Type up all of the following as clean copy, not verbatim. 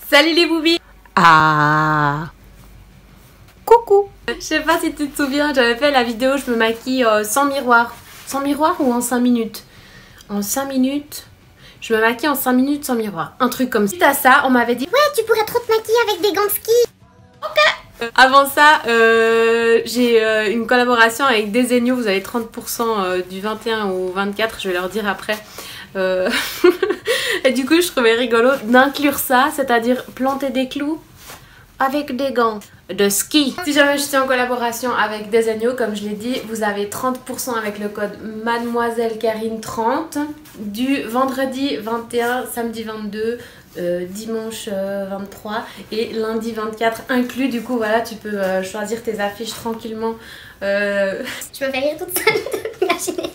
Salut les boobies. Ah. Coucou. Je sais pas si tu te souviens, j'avais fait la vidéo je me maquille sans miroir. Sans miroir ou en 5 minutes? En 5 minutes. Je me maquille en 5 minutes sans miroir. Un truc comme ça. Suite à ça, on m'avait dit ouais, tu pourrais trop te maquiller avec des gants de ski. ok. Avant ça, j'ai une collaboration avec Desenio. Vous avez 30% du 21 au 24. Je vais leur dire après. Et du coup, je trouvais rigolo d'inclure ça, c'est-à-dire planter des clous avec des gants de ski. Si jamais je suis en collaboration avec Desenio, comme je l'ai dit, vous avez 30% avec le code Mademoiselle Karine 30 du vendredi 21, samedi 22, dimanche 23 et lundi 24 inclus. Du coup, voilà, tu peux choisir tes affiches tranquillement. Je me fais rire toute seule de m'imaginer.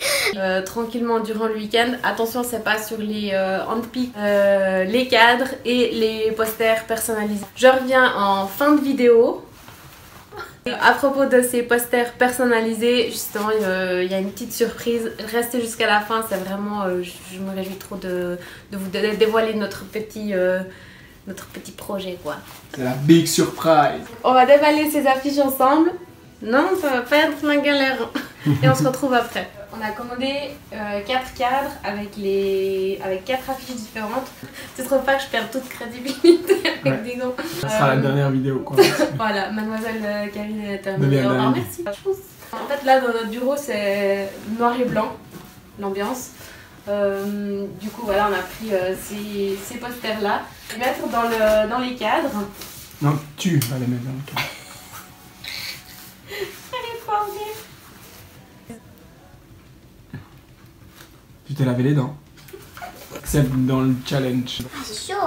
Tranquillement durant le week-end. Attention, c'est pas sur les handpics, les cadres et les posters personnalisés. Je reviens en fin de vidéo. À propos de ces posters personnalisés, justement, il y a une petite surprise. Restez jusqu'à la fin, c'est vraiment, je me réjouis trop de vous dévoiler notre petit projet, quoi. C'est la big surprise. On va déballer ces affiches ensemble. Non, ça va pas être la galère. Et on se retrouve après. On a commandé 4 cadres avec 4 affiches différentes. C'est trop pas que je perds toute crédibilité avec des gants. Ça sera la dernière vidéo, quoi. Voilà, Mademoiselle Karine est terminée. Alors, merci. En fait, là, dans notre bureau, c'est noir et blanc, l'ambiance. Du coup, voilà, on a pris ces posters-là. Les mettre dans les cadres. Non, tu vas les mettre dans le cadre. Tu t'es lavé les dents. C'est dans le challenge. C'est chaud.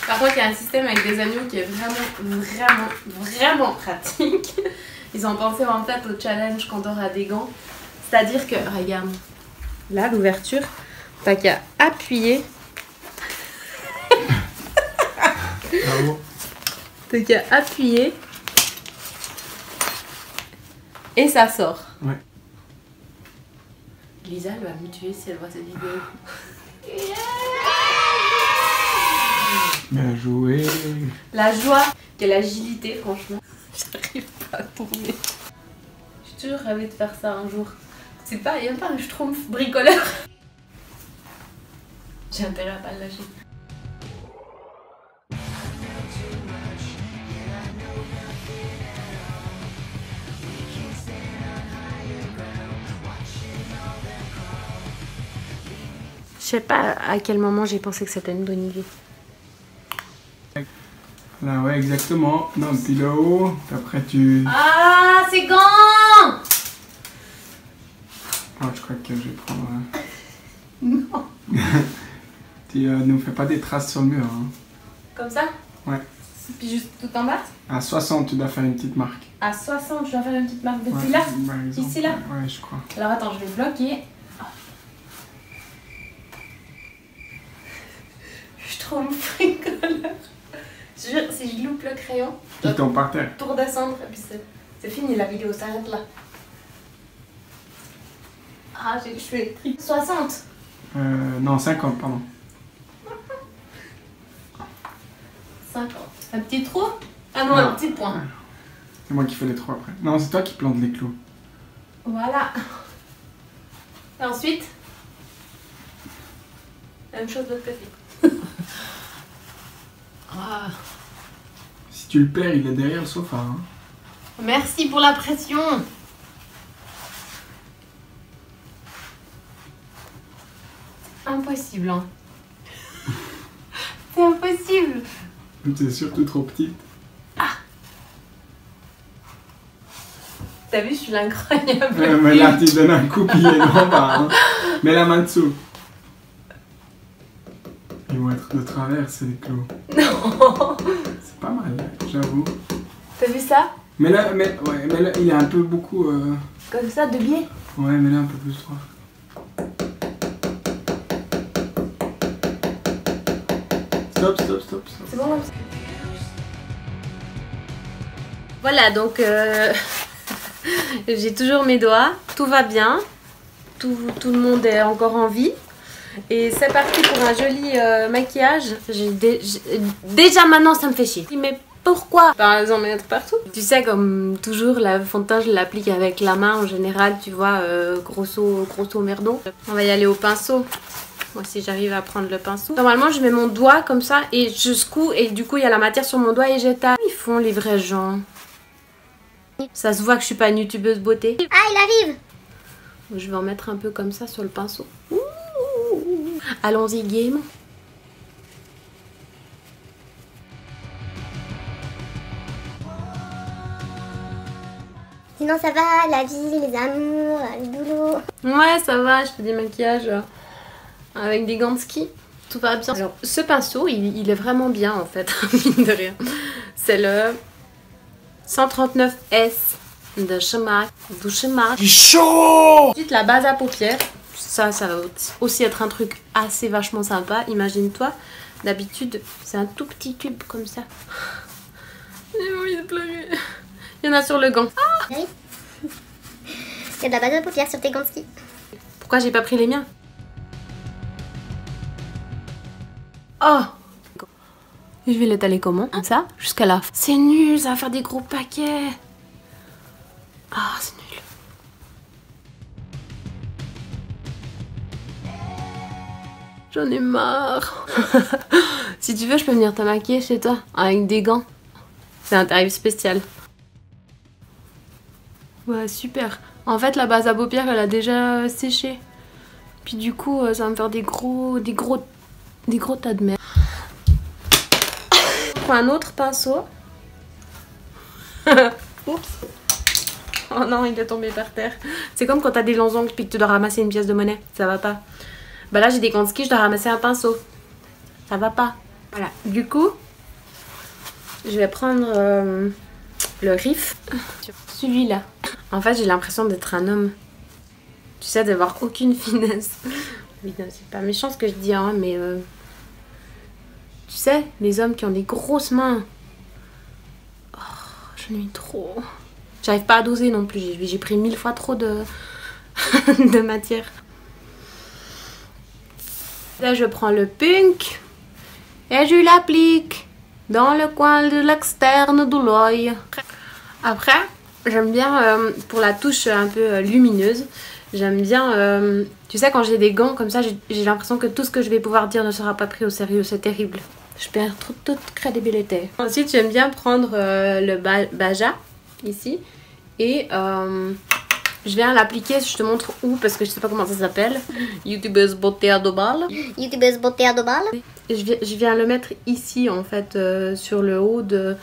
Par contre, il y a un système avec des agneaux qui est vraiment pratique. Ils ont pensé en fait au challenge quand on aura des gants. C'est-à-dire que, regarde, là, l'ouverture, t'as qu'à appuyer. Bravo. T'as qu'à appuyer. Et ça sort. Ouais. Lisa, elle va me tuer si elle voit cette vidéo. Bien joué. La joie, quelle agilité, franchement. J'arrive pas à tourner. J'ai toujours rêvé de faire ça un jour. C'est pas, il y a même pas un schtroumpf bricoleur. J'ai intérêt à pas le lâcher. Je sais pas à quel moment j'ai pensé que c'était une bonne idée. Là, ouais, exactement. Non, puis là-haut, après tu... Ah, c'est gants! Oh, je crois que je vais prendre... Non. Tu nous fais pas des traces sur le mur, hein. Comme ça? Ouais. Puis juste tout en bas? À 60, tu dois faire une petite marque. À 60, je dois faire une petite marque depuis ouais, là? par exemple. Ici là? Ouais, je crois. Alors attends, je vais bloquer. Je suis trop bricoleur. Je jure, si je loupe le crayon, Ils tombent par terre. tout redescendre et puis c'est fini la vidéo, ça s'arrête là. Ah, je suis électrique. 60. Non, 50, pardon. 50. Un petit trou? Ah non, Non. un petit point. C'est moi qui fais les trous après. Non, c'est toi qui plantes les clous. Voilà. Et ensuite, même chose de l'autre côté. Ah. Si tu le perds, il est derrière le sofa. Hein. Merci pour la pression. Impossible, hein. C'est impossible. C'est surtout trop petite. T'as vu, je suis l'incroyable. Mais là, tu donnes un coup, puis il est en bas. Hein. Mets la main dessous. Ils vont être de travers, ces clous. Non. C'est pas mal, j'avoue. T'as vu ça? Mais là, il est un peu beaucoup... Comme ça, de biais. Ouais, mais là, un peu plus droit. Stop. C'est bon comme ça? Voilà, donc j'ai toujours mes doigts, tout va bien. tout le monde est encore en vie. Et c'est parti pour un joli maquillage. Déjà maintenant ça me fait chier. Mais pourquoi pas en mettre partout? Tu sais, comme toujours, la fond de teint je l'applique avec la main en général, tu vois, grosso merdo. On va y aller au pinceau. Moi si j'arrive à prendre le pinceau. Normalement je mets mon doigt comme ça et je secoue et du coup il y a la matière sur mon doigt et j'étale. Ils font les vrais gens. Ça se voit que je suis pas une youtubeuse beauté. Ah, il arrive! Je vais en mettre un peu comme ça sur le pinceau. Allons-y game. Sinon ça va, la vie, les amours, le boulot. Ouais ça va, je fais des maquillages avec des gants de ski. Tout va bien. Alors ce pinceau il est vraiment bien en fait, mine de rien. C'est le 139S de Schmack. Il est chaud! Ensuite la base à paupières. Ça va aussi être un truc assez vachement sympa. Imagine-toi, d'habitude c'est un tout petit tube comme ça. J'ai envie de pleurer. Il y en a sur le gant. Ah, Oui. Il y a de la base à paupières sur tes gants de ski. pourquoi j'ai pas pris les miens? Oh! Je vais l'étaler comment? Comme ça? Jusqu'à là. C'est nul, ça va faire des gros paquets. Ah, c'est nul. J'en ai marre. Si tu veux, je peux venir te maquiller chez toi avec des gants. C'est un tarif spécial. Ouais, super. En fait, la base à paupières, elle a déjà séché. Puis du coup, ça va me faire des gros tas de merde. Je prends un autre pinceau. Oups. Oh non, il est tombé par terre. C'est comme quand t'as des longs ongles puis que tu dois ramasser une pièce de monnaie. Ça va pas. Bah là, j'ai des gants de ski, je dois ramasser un pinceau. Ça va pas. Voilà. Du coup, je vais prendre le Riff. Celui-là. En fait, j'ai l'impression d'être un homme. Tu sais, d'avoir aucune finesse. Oui, non, c'est pas méchant ce que je dis, hein, mais... Tu sais, les hommes qui ont des grosses mains. Oh, j'en ai eu trop. J'arrive pas à doser non plus. J'ai pris 1000 fois trop de, de matière. Là, je prends le pink et je l'applique dans le coin de l'externe de l'œil. Après, j'aime bien, pour la touche un peu lumineuse, j'aime bien, tu sais, quand j'ai des gants comme ça, j'ai l'impression que tout ce que je vais pouvoir dire ne sera pas pris au sérieux. C'est terrible. Je perds toute crédibilité. Ensuite, j'aime bien prendre le Baja, ici, et je viens l'appliquer, je te montre où, parce que je sais pas comment ça s'appelle. Youtubeuse beauté à 2 balles. Youtubeuse beauté à 2 balles. Je viens le mettre ici, en fait, sur le haut de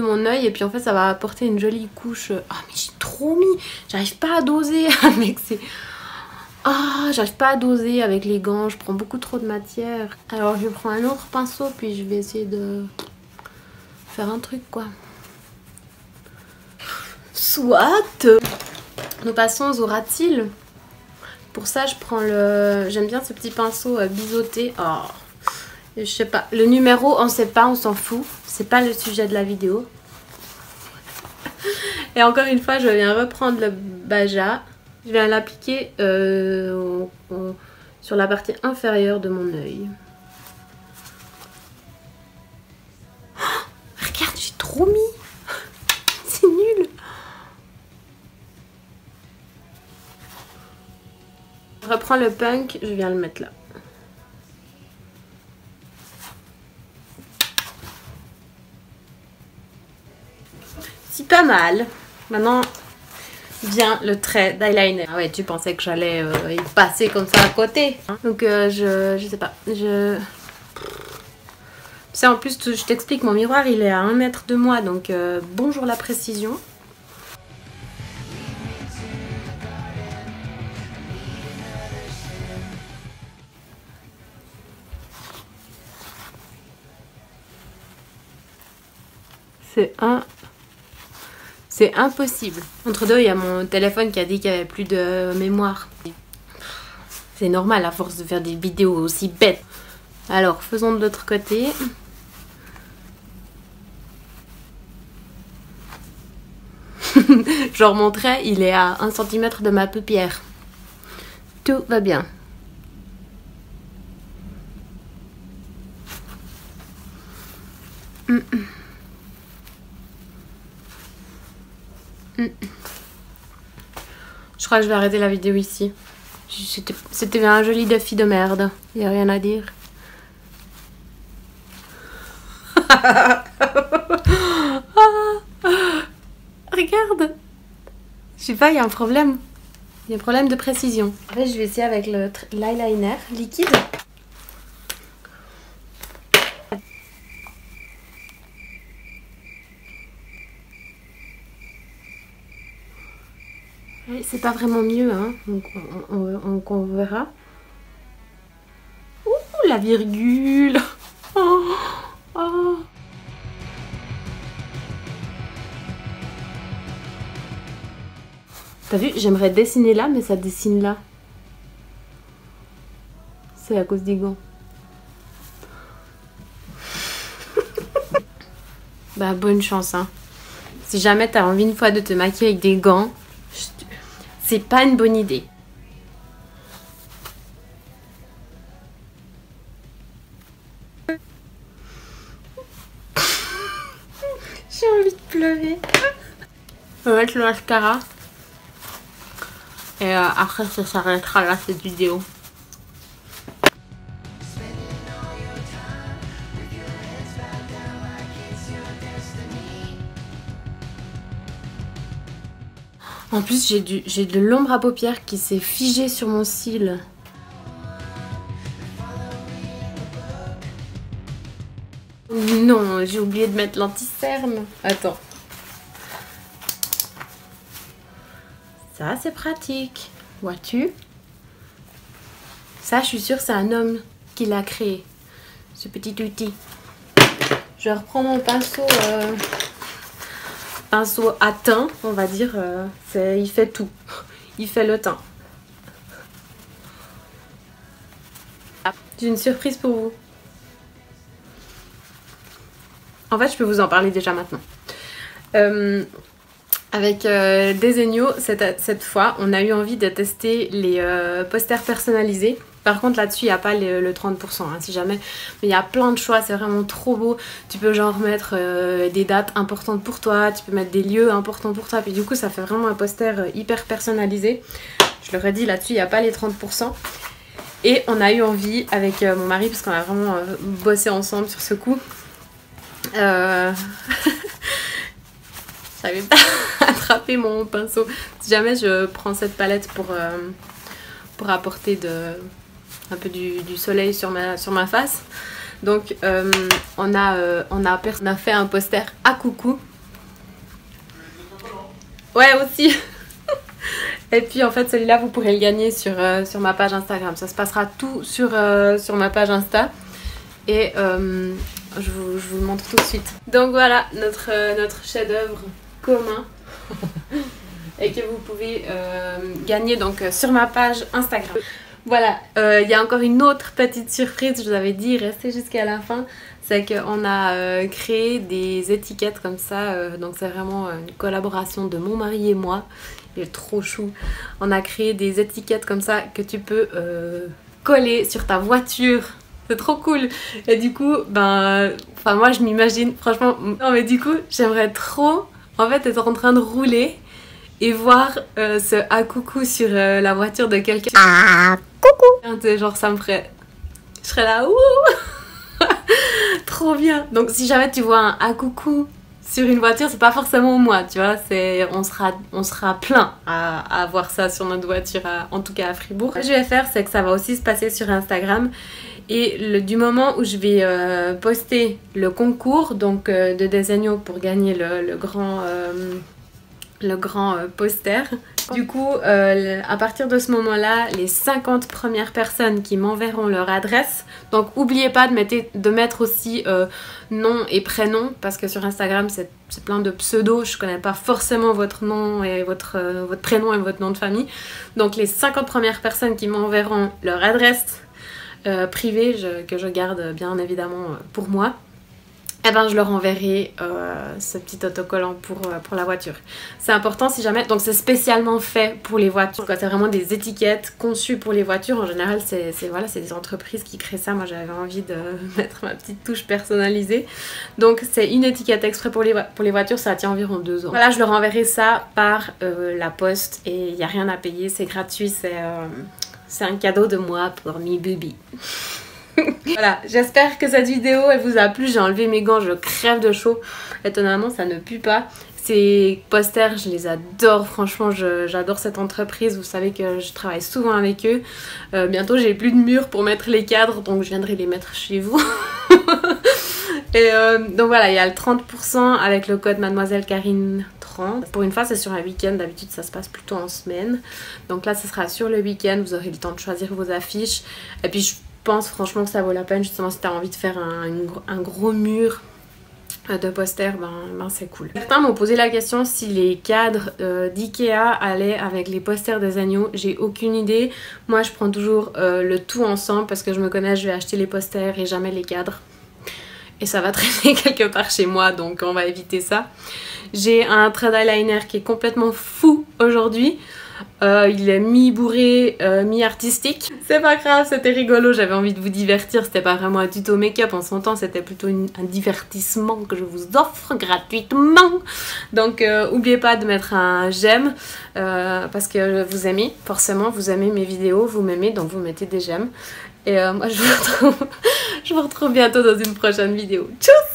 mon œil, et puis en fait ça va apporter une jolie couche. Ah mais j'ai trop mis, j'arrive pas à doser avec ces... Ah, j'arrive pas à doser avec les gants, je prends beaucoup trop de matière. Alors je prends un autre pinceau, puis je vais essayer de faire un truc quoi. Soit. Nous passons aux ras-de-cils. Pour ça je prends le... J'aime bien ce petit pinceau biseauté. Oh, je sais pas, le numéro on sait pas, on s'en fout. C'est pas le sujet de la vidéo. Et encore une fois, je viens reprendre le Baja. Je viens l'appliquer sur la partie inférieure de mon œil. Oh, regarde, j'ai trop mis. C'est nul. Je reprends le punk, je viens le mettre là. C'est pas mal. Maintenant vient le trait d'eyeliner. Ah ouais, tu pensais que j'allais y passer comme ça à côté. Donc je sais pas. Ça en plus, je t'explique, mon miroir il est à 1 mètre de moi. Donc bonjour la précision. C'est impossible. Entre deux, il y a mon téléphone qui a dit qu'il n'y avait plus de mémoire. C'est normal à force de faire des vidéos aussi bêtes. Alors, faisons de l'autre côté. Genre mon trait, il est à 1 cm de ma paupière. Tout va bien. Je crois que je vais arrêter la vidéo ici. C'était un joli défi de merde. Il n'y a rien à dire. Regarde. Je sais pas, il y a un problème. Il y a un problème de précision. En fait, je vais essayer avec l'eyeliner liquide. C'est pas vraiment mieux, hein. Donc on verra. Ouh, la virgule. Oh, oh. T'as vu, j'aimerais dessiner là, mais ça dessine là. C'est à cause des gants. Bah bonne chance, hein. Si jamais t'as envie une fois de te maquiller avec des gants, c'est pas une bonne idée. J'ai envie de pleurer. Je vais mettre le mascara. Et après ça s'arrêtera là cette vidéo. En plus j'ai de l'ombre à paupières qui s'est figée sur mon cil. Non, j'ai oublié de mettre l'anti-cerne. Attends. Ça c'est pratique. Vois-tu? Ça je suis sûre c'est un homme qui l'a créé. Ce petit outil. Je reprends mon pinceau. Pinceau à teint, on va dire, il fait tout. Il fait le teint. J'ai une surprise pour vous. En fait, je peux vous en parler déjà maintenant. Avec Desenio, cette fois, on a eu envie de tester les posters personnalisés. Par contre, là-dessus, il n'y a pas le 30%, hein, si jamais. Mais il y a plein de choix, c'est vraiment trop beau. Tu peux genre mettre des dates importantes pour toi, tu peux mettre des lieux importants pour toi. Puis du coup, ça fait vraiment un poster hyper personnalisé. Je leur ai dit, là-dessus, il n'y a pas les 30%. Et on a eu envie, avec mon mari, parce qu'on a vraiment bossé ensemble sur ce coup. J'avais pas attrapé mon pinceau. Si jamais je prends cette palette pour apporter un peu du soleil sur ma face. Donc on a fait un poster à coucou. Ouais aussi. Et puis en fait celui-là vous pourrez le gagner sur ma page Instagram. Ça se passera tout sur ma page Insta. Et je vous le montre tout de suite. Donc voilà notre chef-d'œuvre commun. Et que vous pouvez gagner donc sur ma page Instagram. Voilà, il y a encore une autre petite surprise, je vous avais dit, restez jusqu'à la fin. C'est qu'on a créé des étiquettes comme ça, donc c'est vraiment une collaboration de mon mari et moi. Il est trop chou. On a créé des étiquettes comme ça que tu peux coller sur ta voiture. C'est trop cool. Et du coup, moi je m'imagine, franchement, non mais du coup, j'aimerais trop en fait être en train de rouler et voir ce « ah coucou » sur la voiture de quelqu'un. Ah coucou. Genre ça me ferait... Je serais là, ouh. Trop bien. Donc si jamais tu vois un « ah coucou » sur une voiture, c'est pas forcément moi, tu vois. On sera plein à voir ça sur notre voiture, en tout cas à Fribourg. Ce que je vais faire, c'est que ça va aussi se passer sur Instagram. Et du moment où je vais poster le concours donc de Desenio pour gagner le grand poster. Du coup, à partir de ce moment-là, les 50 premières personnes qui m'enverront leur adresse, donc n'oubliez pas de mettre aussi nom et prénom, parce que sur Instagram c'est plein de pseudos, je connais pas forcément votre nom et votre prénom et votre nom de famille. Donc les 50 premières personnes qui m'enverront leur adresse privée, que je garde bien évidemment pour moi, eh ben je leur enverrai ce petit autocollant pour la voiture. C'est important si jamais, donc c'est spécialement fait pour les voitures. C'est vraiment des étiquettes conçues pour les voitures. En général c'est voilà, c'est des entreprises qui créent ça. Moi j'avais envie de mettre ma petite touche personnalisée. Donc c'est une étiquette exprès pour les voitures, ça tient environ 2 ans. Voilà, je leur enverrai ça par la poste et il n'y a rien à payer, c'est gratuit, c'est un cadeau de moi pour mes bébés. Voilà, j'espère que cette vidéo elle vous a plu. J'ai enlevé mes gants, je crève de chaud. Étonnamment ça ne pue pas. Ces posters je les adore, franchement j'adore cette entreprise. Vous savez que je travaille souvent avec eux. Bientôt j'ai plus de murs pour mettre les cadres, donc je viendrai les mettre chez vous. Et donc voilà, il y a le 30% avec le code Mademoiselle Karine 30. Pour une fois c'est sur un week-end, d'habitude ça se passe plutôt en semaine. Donc là ce sera sur le week-end, vous aurez le temps de choisir vos affiches. Et puis je pense franchement que ça vaut la peine, justement si tu as envie de faire un gros mur de posters, ben c'est cool. Certains m'ont posé la question si les cadres d'Ikea allaient avec les posters des agneaux. J'ai aucune idée. Moi je prends toujours le tout ensemble parce que je me connais, je vais acheter les posters et jamais les cadres. Et ça va traîner quelque part chez moi, donc on va éviter ça. J'ai un thread eyeliner qui est complètement fou aujourd'hui. Il est mi-bourré, mi-artistique. C'est pas grave, c'était rigolo, j'avais envie de vous divertir. C'était pas vraiment un tuto make-up en son temps, c'était plutôt un divertissement que je vous offre gratuitement. Donc n'oubliez pas de mettre un j'aime parce que vous aimez, forcément vous aimez mes vidéos, vous m'aimez, donc vous mettez des j'aime. Et moi je vous retrouve bientôt dans une prochaine vidéo. Tchuss!